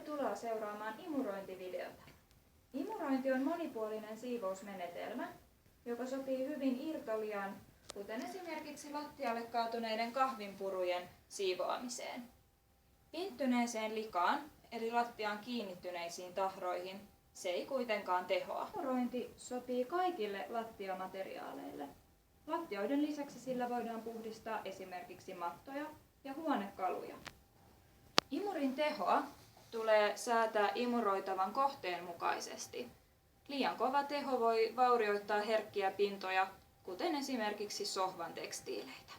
Tervetuloa seuraamaan imurointivideota. Imurointi on monipuolinen siivousmenetelmä, joka sopii hyvin irtoliaan, kuten esimerkiksi lattialle kaatuneiden kahvinpurujen siivoamiseen. Pinttyneeseen likaan, eli lattiaan kiinnittyneisiin tahroihin, se ei kuitenkaan tehoa. Imurointi sopii kaikille lattiamateriaaleille. Lattioiden lisäksi sillä voidaan puhdistaa esimerkiksi mattoja ja huonekaluja. Imurin tehoa tulee säätää imuroitavan kohteen mukaisesti. Liian kova teho voi vaurioittaa herkkiä pintoja, kuten esimerkiksi sohvan tekstiileitä.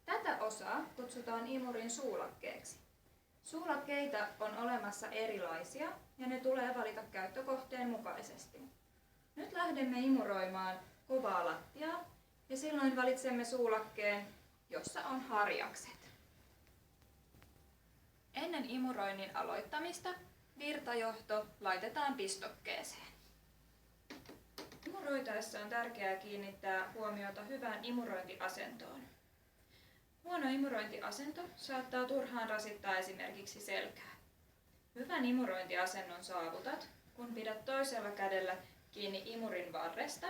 Tätä osaa kutsutaan imurin suulakkeeksi. Suulakkeita on olemassa erilaisia ja ne tulee valita käyttökohteen mukaisesti. Nyt lähdemme imuroimaan kovaa lattiaa ja silloin valitsemme suulakkeen, jossa on harjakset. Ennen imuroinnin aloittamista virtajohto laitetaan pistokkeeseen. Imuroitaessa on tärkeää kiinnittää huomiota hyvään imurointiasentoon. Huono imurointiasento saattaa turhaan rasittaa esimerkiksi selkää. Hyvän imurointiasennon saavutat, kun pidät toisella kädellä kiinni imurin varresta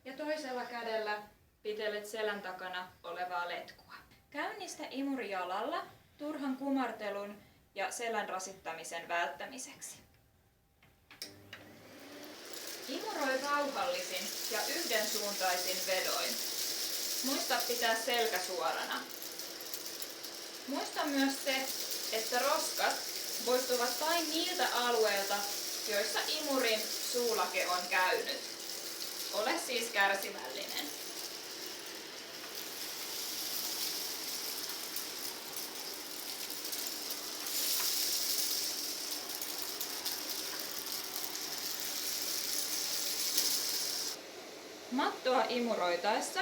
ja toisella kädellä pitelet selän takana olevaa letkua. Käynnistä imuri jalalla turhan kumartelun ja selän rasittamisen välttämiseksi. Imuroi rauhallisin ja yhdensuuntaisin vedoin. Muista pitää selkä suorana. Muista myös se, että roskat poistuvat vain niiltä alueilta, joissa imurin suulake on käynyt. Ole siis kärsivällinen. Mattoa imuroitaessa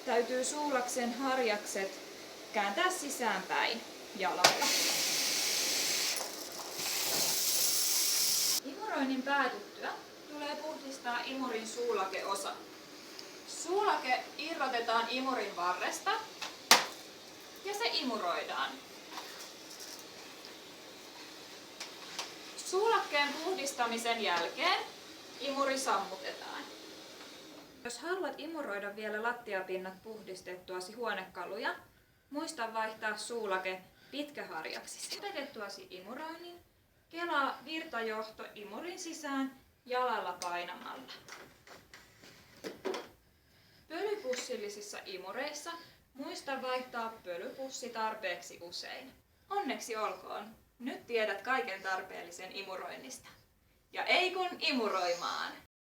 täytyy suulaksen harjakset kääntää sisäänpäin jalalla. Imuroinnin päätyttyä tulee puhdistaa imurin suulakeosa. Suulake irrotetaan imurin varresta ja se imuroidaan. Suulakkeen puhdistamisen jälkeen imuri sammutetaan. Jos haluat imuroida vielä lattiapinnat puhdistettuasi huonekaluja, muista vaihtaa suulake pitkäharjaksiksi. Otettuasi imuroinnin, kelaa virtajohto imurin sisään jalalla painamalla. Pölypussillisissa imureissa muista vaihtaa pölypussi tarpeeksi usein. Onneksi olkoon! Nyt tiedät kaiken tarpeellisen imuroinnista. Ja ei kun imuroimaan!